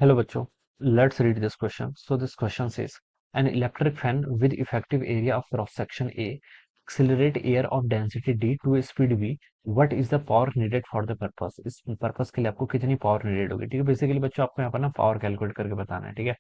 Hello bachcho, let's read this question. So this question says, an electric fan with effective area of cross section A accelerate air of density D to a speed V. What is the power needed for the purpose? इस purpose के लिए आपको कितनी power needed होगी? ठीक है, basically बच्चों आपको यहाँ पर ना पावर कैलकुलेट करके बताना है। ठीक है,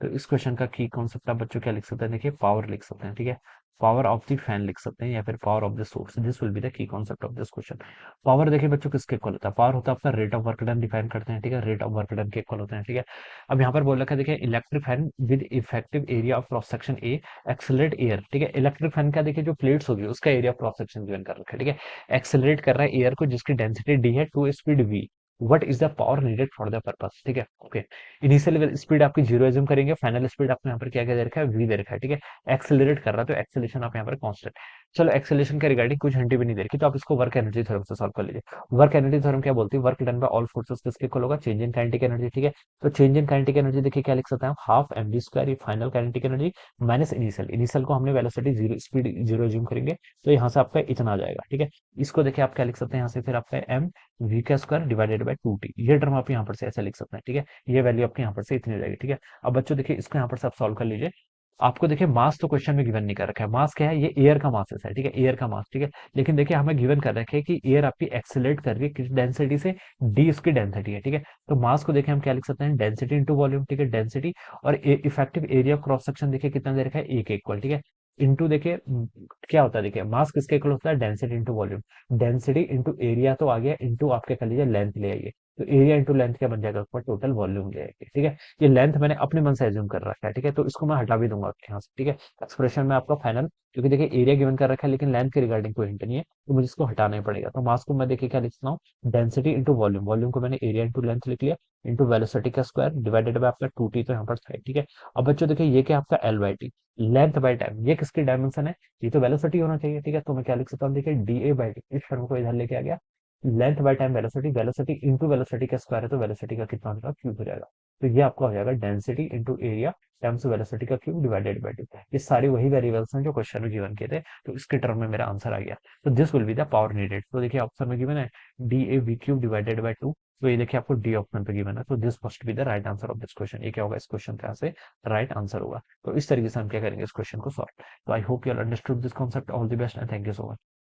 तो इस क्वेश्चन का की कॉन्सेप्ट आप बच्चों क्या लिख सकते हैं? देखिए, पावर लिख सकते हैं। ठीक है, पावर ऑफ द फैन लिख सकते हैं या फिर power of the source. This will be the key concept of this question. Power देखिए बच्चों किसके इक्वल होता है? पावर होता है आपका rate of work done, define करते हैं। ठीक है, रेट ऑफ वर्क डन के इक्वल होते हैं। ठीक है, अब यहाँ पर बोल रखा है, देखिए electric fan with effective area of cross section A accelerate air. ठीक है, इलेक्ट्रिक फैन का देखिए जो प्लेट्स होगी उसका area of cross section given कर रखा है। ठीक है, एक्सेलरेट कर रहा है एयर को जिसकी डेंसिटी डी है to speed V. What is the power needed for the purpose? ठीक है, ओके। इनिशियल स्पीड आपकी जीरो एज्यूम करेंगे, फाइनल स्पीड आपको यहाँ पर क्या क्या दे रखा है? वी दे रखा है। ठीक है, एक्सेलरेट कर रहा है तो एक्सेलेशन आप यहाँ पर कांस्टेंट। चलो, एक्सेलेशन के रिगार्डिंग कुछ हिंट भी नहीं दे रखी, तो आप इसको वर्क एनर्जी थ्योरम से सॉल्व कर लीजिए। वर्क एनर्जी थ्योरम क्या बोलती है? Work done by all forces किसके इक्वल होगा? Change in kinetic energy. ठीक है, तो चेंज इन काइनेटिक एनर्जी देखिए क्या लिख सकते हैं हम? हाफ एम वी स्क्वायर, ये final kinetic energy minus initial. Initial को हमने velocity zero, speed zero assume करेंगे, तो यहाँ से आपका इतना आ जाएगा। ठीक है, इसको देखिए आप क्या लिख सकते हैं यहाँ से? फिर आपका एम वी का square divided by two T. ये टर्म आप यहाँ पर से ऐसे लिख सकते हैं। ठीक है, ये वैल्यू आपके यहाँ पर से इतनी हो जाएगी। ठीक है, अब बच्चों देखिए इसको यहाँ पर से आप सॉल्व कर लीजिए। आपको देखिए मास तो क्वेश्चन में गिवन नहीं कर रखा है। मास क्या है? ये एयर का मास है। ठीक है, एयर का मास। ठीक है, लेकिन देखिए हमें गिवन कर रखे है कि एयर आपकी एक्सेलरेट कर रही है किस डेंसिटी से? डी इसकी डेंसिटी है। ठीक है, तो मास को देखिए हम क्या लिख सकते हैं? Density into volume. ठीक है, डेंसिटी और इफेक्टिव एरिया क्रॉस सेक्शन देखिए कितना दे रखा है? ए के इक्वल। ठीक है, इंटू देखिए क्या होता है? देखिए मास किसके इक्वल होता है? Density into volume. Density into area तो आ गया, इंटू आपके कर लीजिए लेंथ ले आइए, तो एरिया इंटू लेंथ क्या बन जाएगा? ऊपर टोटल वॉल्यूम ले आएगी। ठीक है, ये लेंथ मैंने अपने मन से एज्यूम कर रखा है। ठीक है, तो इसको मैं हटा भी दूंगा आपके यहाँ से। ठीक है, एक्सप्रेशन में आपका फाइनल, क्योंकि देखिए एरिया गिवन कर रखा है लेकिन लेंथ के रिगार्डिंग कोई हिंट नहीं है, तो मुझे इसको हटाना ही पड़ेगा। तो मास को मैं देखिए क्या लिखता हूँ? Density into volume. वॉल्यूम को मैंने एरिया इंटू लेंथ लिख लिया, इंटू वेलोसिटी का स्क्वायर डिवाइडेड बाय आपका टू टी, तो यहाँ पर था। ठीक है, अब बच्चों देखिए ये क्या आपका L by T, length by time. ये किसकी डायमेंशन है? ये तो वेलोसिटी होना चाहिए। ठीक है, तो मैं क्या लिख सकता हूँ? देखिए डी ए बाई टी, इस टर्म को इधर लेके आ गया। Length by time velocity, velocity into velocity का स्क्वायर है तो वेलोसिटी का कितना होगा? क्यूब हो जाएगा। तो ये आपका हो जाएगा density into area times velocity का क्यूब डिवाइडेड बाय टू। ये सारी वही वेरिएबल्स हैं जो क्वेश्चन में गिवन किए थे, तो इसके टर्म में मेरा आंसर आ गया। तो this will be the power needed. तो देखिए ऑप्शन में गिवन है D A V cube divided by two, तो ये देखिए आपको डी ऑप्शन पे गिवन है, तो this must be the right answer of this question. ये क्या होगा? इस क्वेश्चन का से राइट आंसर होगा। तो इस तरीके से हम क्या करेंगे? इस क्वेश्चन को सॉल्व। तो I hope you all understood this concept. All the best and thank you so much.